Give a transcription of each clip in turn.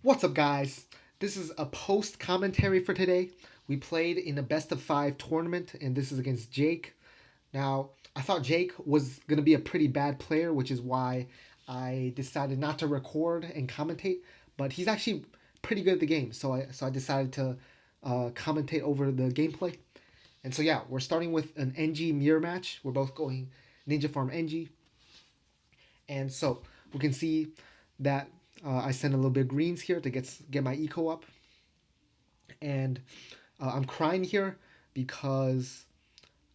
What's up, guys? This is a post commentary for today. We played in a best of 5 tournament, and this is against Jake. Now, I thought Jake was going to be a pretty bad player, which is why I decided not to record and commentate. But he's actually pretty good at the game, so I decided to commentate over the gameplay. And so yeah, we're starting with an NG mirror match. We're both going Ninja Farm NG, and so we can see that I send a little bit of greens here to get my eco up, and I'm crying here because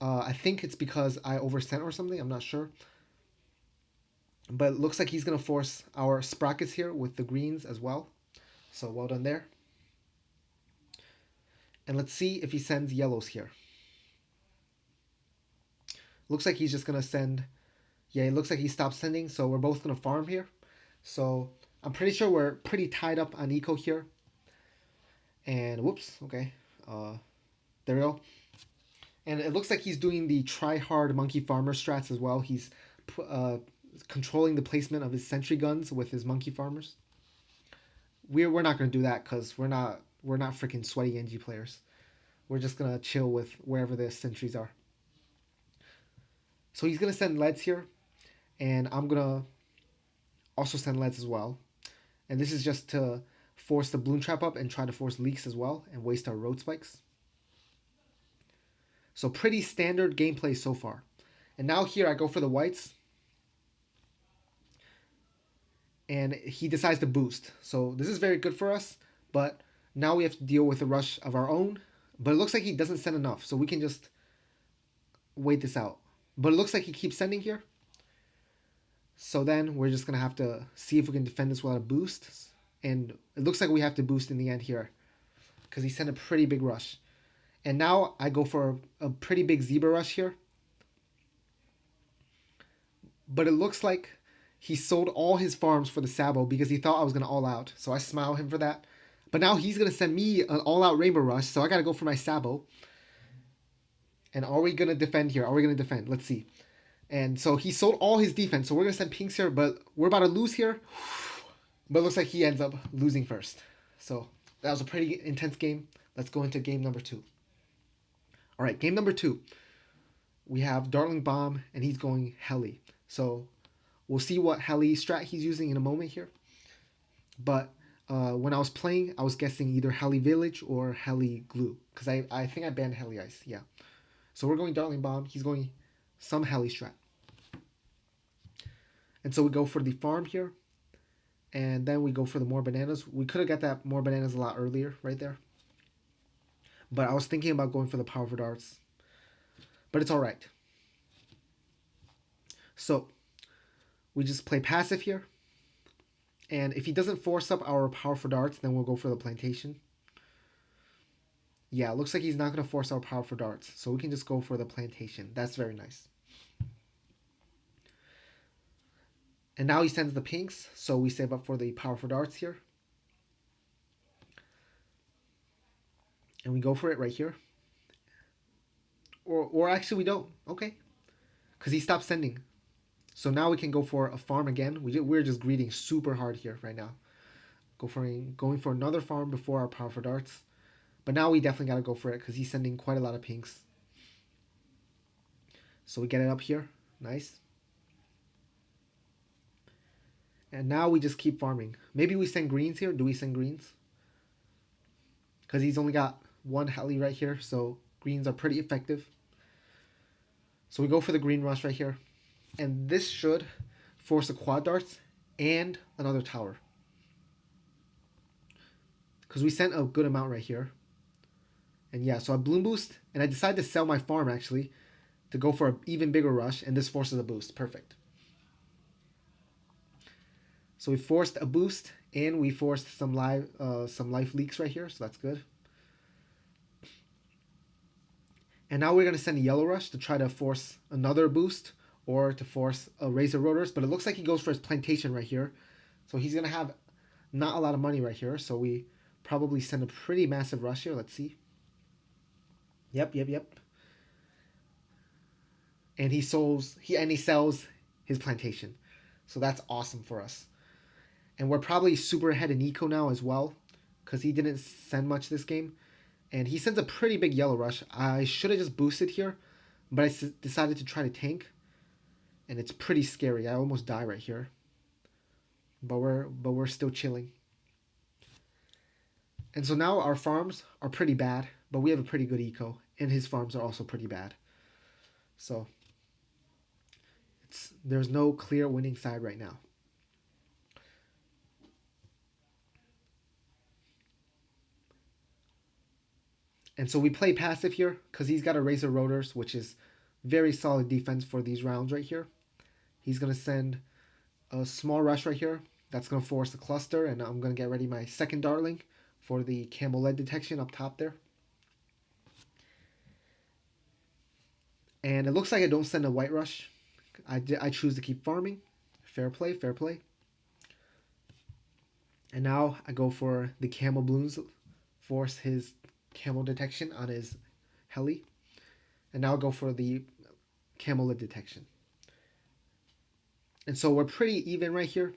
I think it's because I oversent or something. I'm not sure, but it looks like he's gonna force our sprockets here with the greens as well. So well done there. And let's see if he sends yellows here. Looks like he's just gonna send. Yeah, it looks like he stopped sending. So we're both gonna farm here. So I'm pretty sure we're pretty tied up on eco here. And whoops, okay. There we go. And it looks like he's doing the try hard monkey farmer strats as well. He's controlling the placement of his sentry guns with his monkey farmers. We're not gonna do that because we're not freaking sweaty NG players. We're just gonna chill with wherever the sentries are. So he's gonna send leads here, and I'm gonna also send leads as well. And this is just to force the bloom trap up and try to force leaks as well and waste our road spikes. So pretty standard gameplay so far. And now here I go for the whites. And he decides to boost. So this is very good for us. But now we have to deal with a rush of our own. But it looks like he doesn't send enough. So we can just wait this out. But it looks like he keeps sending here. So then we're just going to have to see if we can defend this without a boost. And it looks like we have to boost in the end here. Because he sent a pretty big rush. And now I go for a pretty big zebra rush here. But it looks like he sold all his farms for the Sabo because he thought I was going to all out. So I smile him for that. But now he's going to send me an all out rainbow rush. So I got to go for my Sabo. And are we going to defend here? Are we going to defend? Let's see. And so he sold all his defense. So we're going to send pinks here. But we're about to lose here. But it looks like he ends up losing first. So that was a pretty intense game. Let's go into game number 2. All right, game number 2. We have Darling Bomb, and he's going Heli. So we'll see what Heli strat he's using in a moment here. But when I was playing, I was guessing either Heli Village or Heli Glue. Because I think I banned Heli Ice, yeah. So we're going Darling Bomb. He's going some Heli strat. And so we go for the farm here. And then we go for the more bananas. We could have got that more bananas a lot earlier right there. But I was thinking about going for the powerful darts. But it's alright. So we just play passive here. And if he doesn't force up our powerful darts, then we'll go for the plantation. Yeah, it looks like he's not going to force our powerful darts. So we can just go for the plantation. That's very nice. And now he sends the pinks. So we save up for the powerful darts here. And we go for it right here. Or actually we don't. Okay. Because he stopped sending. So now we can go for a farm again. We're just greeting super hard here right now. Going for another farm before our powerful darts. But now we definitely got to go for it because he's sending quite a lot of pinks. So we get it up here. Nice. And now we just keep farming. Maybe we send greens here. Do we send greens? Because he's only got one Heli right here. So greens are pretty effective. So we go for the green rush right here. And this should force a quad darts and another tower. Because we sent a good amount right here. And yeah, so I bloom boost. And I decided to sell my farm actually. To go for an even bigger rush. And this forces a boost. Perfect. So we forced a boost. And we forced some life leaks right here. So that's good. And now we're going to send a yellow rush to try to force another boost. Or to force a razor rotors. But it looks like he goes for his plantation right here. So he's going to have not a lot of money right here. So we probably send a pretty massive rush here. Let's see. Yep. And he sells his plantation. So that's awesome for us. And we're probably super ahead in eco now as well, because he didn't send much this game. And he sends a pretty big yellow rush. I should have just boosted here, but I decided to try to tank. And it's pretty scary. I almost die right here. But we're still chilling. And so now our farms are pretty bad, but we have a pretty good eco. And his farms are also pretty bad. So there's no clear winning side right now. And so we play passive here because he's got a Razor Rotors, which is very solid defense for these rounds right here. He's going to send a small rush right here. That's going to force a cluster, and I'm going to get ready my second Dartling for the Camel Lead detection up top there. And it looks like I don't send a White Rush. I choose to keep farming. Fair play, fair play. And now I go for the Camel Balloons, force his Camel detection on his heli. And now I'll go for the Camel Lid detection. And so we're pretty even right here.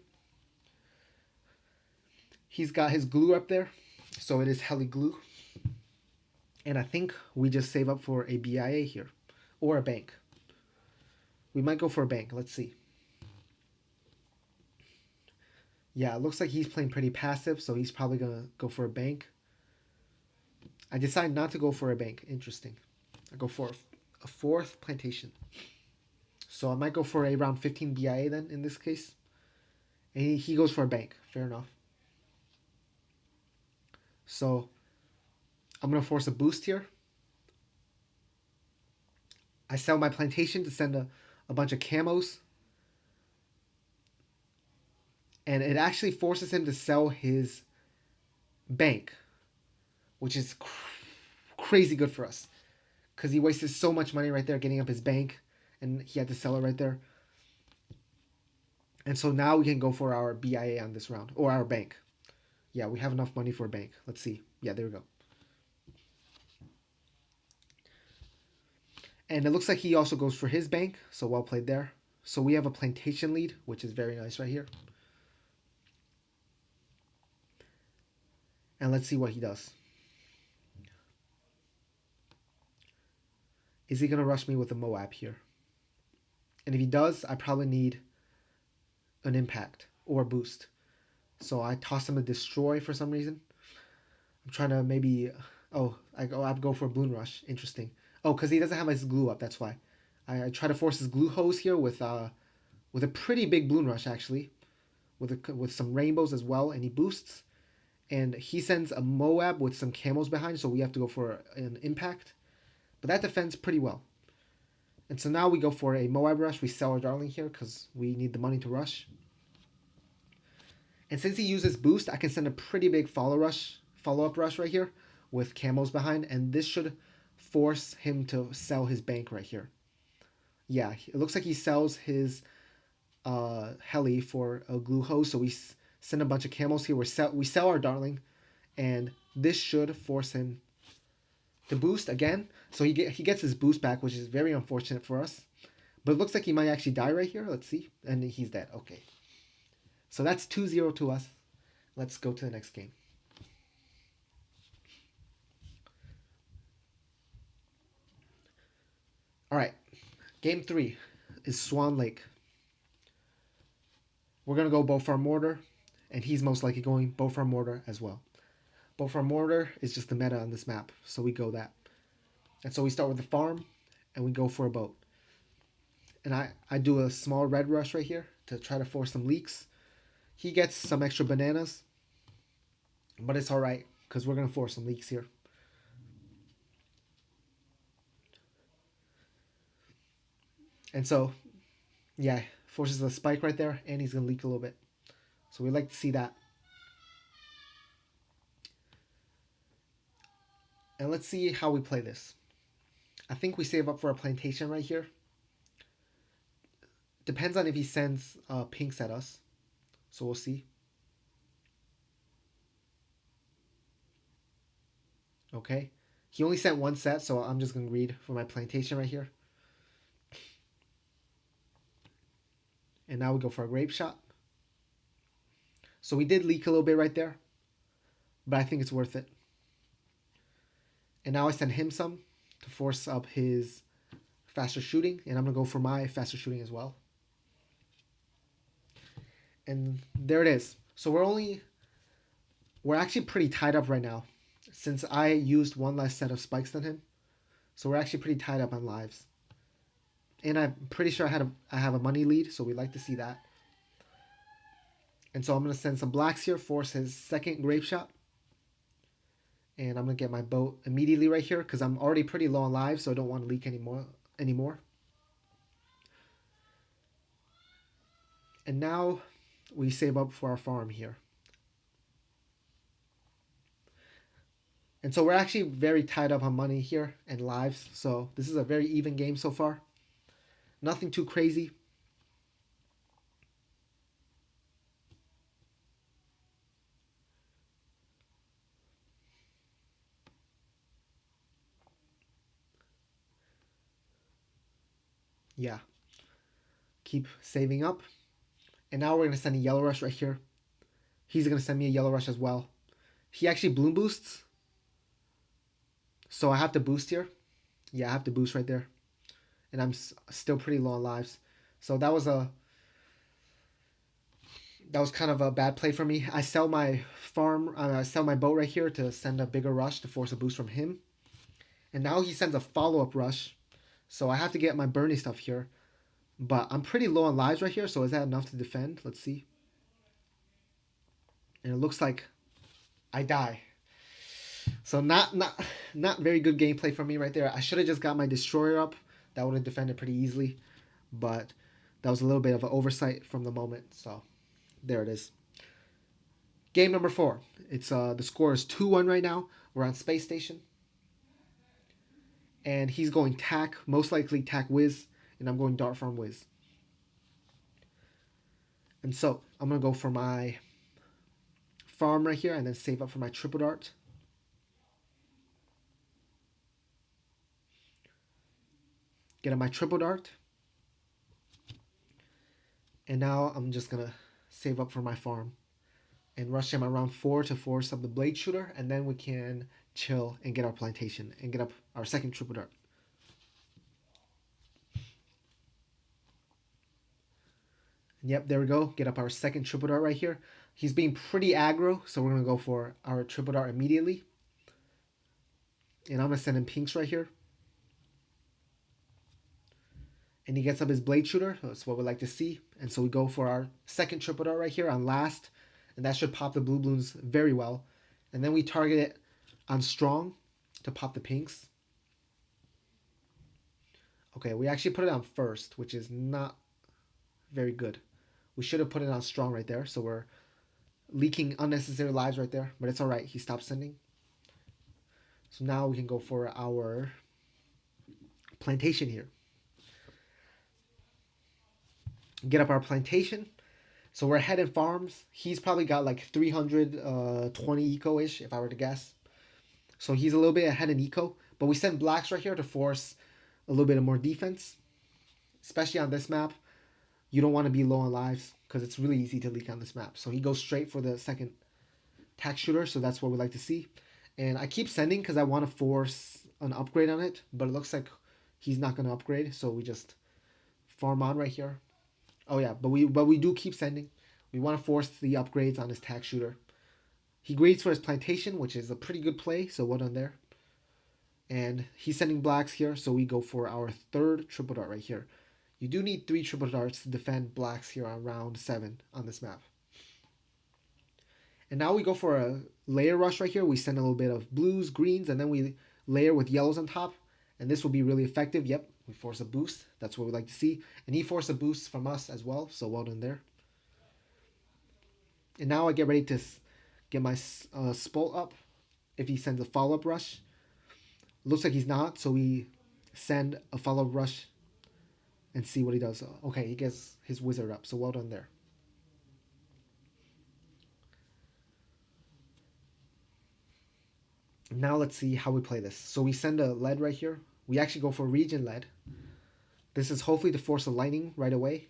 He's got his glue up there, so it is heli glue. And I think we just save up for a BIA here, or a bank. We might go for a bank. Let's see. Yeah, it looks like he's playing pretty passive, so he's probably going to go for a bank. I decide not to go for a bank. Interesting. I go for a fourth plantation. So I might go for a round 15 BIA then, in this case. And he goes for a bank. Fair enough. So I'm going to force a boost here. I sell my plantation to send a bunch of camos. And it actually forces him to sell his bank, which is crazy good for us. Because he wasted so much money right there getting up his bank. And he had to sell it right there. And so now we can go for our BIA on this round. Or our bank. Yeah, we have enough money for a bank. Let's see. Yeah, there we go. And it looks like he also goes for his bank. So well played there. So we have a plantation lead, which is very nice right here. And let's see what he does. Is he going to rush me with a Moab here? And if he does, I probably need an impact or a boost. So I toss him a destroy for some reason. I'm trying to maybe... Oh, I go for a balloon rush. Interesting. Oh, because he doesn't have his glue up. That's why. I try to force his glue hose here with a pretty big balloon rush, actually. With some rainbows as well. And he boosts. And he sends a Moab with some camos behind. So we have to go for an impact. But that defends pretty well. And so now we go for a Moab rush. We sell our Darling here because we need the money to rush. And since he uses boost, I can send a pretty big follow-up rush right here with camos behind. And this should force him to sell his bank right here. Yeah, it looks like he sells his heli for a glue hose. So we send a bunch of camos here. We sell our Darling. And this should force him to boost again. So he gets his boost back, which is very unfortunate for us. But it looks like he might actually die right here. Let's see. And he's dead. Okay. So that's 2-0 to us. Let's go to the next game. All right. Game 3 is Swan Lake. We're going to go Bowfarm Mortar. And he's most likely going Bowfarm Mortar as well. Bowfarm Mortar is just the meta on this map. So we go that. And so we start with the farm. And we go for a boat. And I do a small red rush right here to try to force some leaks. He gets some extra bananas. But it's alright. Because we're going to force some leaks here. And so, yeah, forces a spike right there. And he's going to leak a little bit. So we like to see that. And let's see how we play this. I think we save up for a plantation right here. Depends on if he sends pinks at us. So we'll see. Okay. He only sent one set, so I'm just going to read for my plantation right here. And now we go for a grape shot. So we did leak a little bit right there, but I think it's worth it. And now I send him some to force up his faster shooting, and I'm going to go for my faster shooting as well. And there it is. So we're actually pretty tied up right now since I used one less set of spikes than him. So we're actually pretty tied up on lives. And I'm pretty sure I have a money lead, so we like to see that. And so I'm going to send some blacks here, force his second grape shot. And I'm going to get my boat immediately right here because I'm already pretty low on lives, so I don't want to leak anymore. And now we save up for our farm here. And so we're actually very tied up on money here and lives. So this is a very even game so far. Nothing too crazy. Yeah. Keep saving up. And now we're going to send a yellow rush right here. He's going to send me a yellow rush as well. He actually bloom boosts. So I have to boost here. Yeah, I have to boost right there. And I'm still pretty low on lives. So that was kind of a bad play for me. I sell my I sell my boat right here to send a bigger rush to force a boost from him. And now he sends a follow-up rush. So I have to get my Bernie stuff here. But I'm pretty low on lives right here, so is that enough to defend? Let's see. And it looks like I die. So not very good gameplay for me right there. I should have just got my destroyer up. That would have defended pretty easily. But that was a little bit of an oversight from the moment. So there it is. Game number 4. It's the score is 2-1 right now. We're on Space Station. And he's going tack, most likely tack whiz, and I'm going dart farm whiz. And so I'm going to go for my farm right here and then save up for my triple dart. Get on my triple dart. And now I'm just going to save up for my farm and rush him around 4 to force up the blade shooter, and then we can chill and get our plantation and get up our second triple dart. And yep, there we go. Get up our second triple dart right here. He's being pretty aggro, so we're going to go for our triple dart immediately. And I'm going to send him pinks right here. And he gets up his blade shooter. That's what we like to see. And so we go for our second triple dart right here on last. And that should pop the blue balloons very well. And then we target it on strong to pop the pinks. Okay, we actually put it on first, which is not very good. We should have put it on strong right there. So we're leaking unnecessary lives right there. But it's all right. He stopped sending. So now we can go for our plantation here. Get up our plantation. So we're ahead in farms. He's probably got like 320 eco-ish, if I were to guess. So he's a little bit ahead in eco. But we send blacks right here to force a little bit of more defense. Especially on this map. You don't want to be low on lives because it's really easy to leak on this map. So he goes straight for the second tack shooter. So that's what we like to see. And I keep sending because I want to force an upgrade on it. But it looks like he's not going to upgrade. So we just farm on right here. Oh yeah, but we do keep sending. We want to force the upgrades on his tack shooter. He grades for his plantation, which is a pretty good play, so well done there. And he's sending blacks here, so we go for our third triple dart right here. You do need 3 triple darts to defend blacks here on round 7 on this map. And now we go for a layer rush right here. We send a little bit of blues, greens, and then we layer with yellows on top. And this will be really effective. Yep, we force a boost. That's what we like to see. And he forced a boost from us as well, so well done there. And now I get ready to get my Spolt up if he sends a follow-up rush. Looks like he's not, so we send a follow-up rush and see what he does. Okay, he gets his wizard up, so well done there. Now let's see how we play this. So we send a lead right here. We actually go for region lead. This is hopefully to force a lightning right away.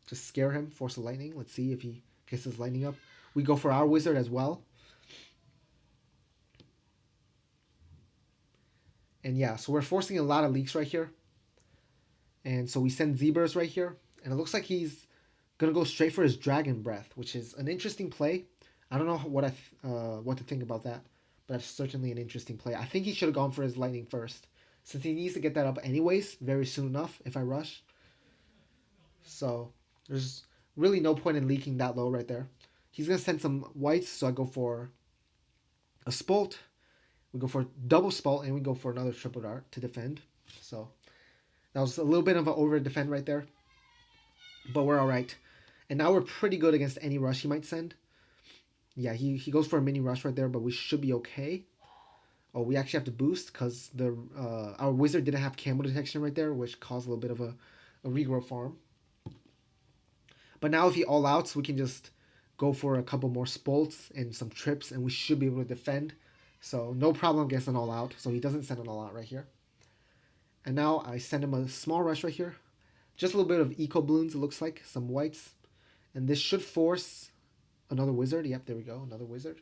To scare him, force a lightning. Let's see if he gets his lightning up. we go for our wizard as well. And yeah, so we're forcing a lot of leaks right here. And so we send zebras right here. And it looks like he's going to go straight for his dragon breath, which is an interesting play. I don't know what to think about that, but that's certainly an interesting play. I think he should have gone for his lightning first, since he needs to get that up anyways very soon enough if I rush. So there's really no point in leaking that low right there. He's going to send some whites, so I go for a Spolt. We go for double Spolt, and we go for another triple dart to defend. So that was a little bit of an over defend right there, but we're all right. And now we're pretty good against any rush he might send. Yeah, he goes for a mini rush right there, but we should be okay. Oh, we actually have to boost because the our wizard didn't have camo detection right there, which caused a little bit of a regrow farm. But now if he all outs, we can just go for a couple more spolts and some trips, and we should be able to defend. So no problem against an all out. So he doesn't send an all out right here. And now I send him a small rush right here. Just a little bit of eco balloons, it looks like. Some whites. And this should force another wizard. Yep, there we go. Another wizard.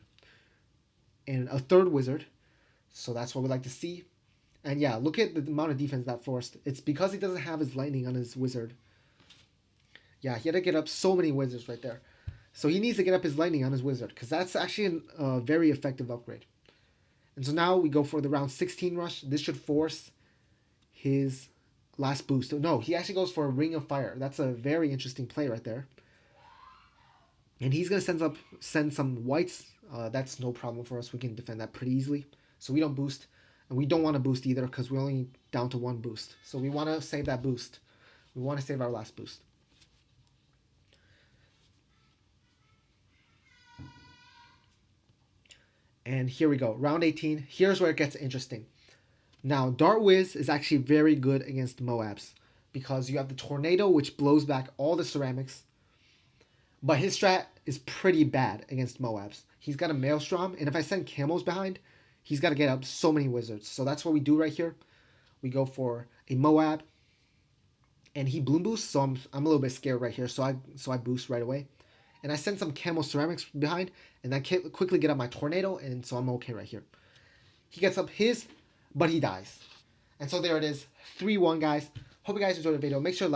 And a third wizard. So that's what we like to see. And yeah, look at the amount of defense that forced. It's because he doesn't have his lightning on his wizard. Yeah, he had to get up so many wizards right there. So he needs to get up his lightning on his wizard, because that's actually a very effective upgrade. And so now we go for the round 16 rush. This should force his last boost. No, he actually goes for a Ring of Fire. That's a very interesting play right there. And he's going to send some whites. That's no problem for us. We can defend that pretty easily. So we don't boost. And we don't want to boost either because we're only down to one boost. So we want to save that boost. We want to save our last boost. And here we go. Round 18. Here's where it gets interesting. Now, Dart Wiz is actually very good against Moabs because you have the Tornado, which blows back all the ceramics. But his strat is pretty bad against Moabs. He's got a Maelstrom, and if I send Camels behind, he's got to get up so many wizards. So that's what we do right here. We go for a Moab, and he Bloom Boosts, so I'm a little bit scared right here. So I boost right away. And I send some Camel Ceramics behind, and I quickly get up my Tornado, and so I'm okay right here. He gets up his, but he dies. And so there it is, 3-1, guys. Hope you guys enjoyed the video. Make sure to like,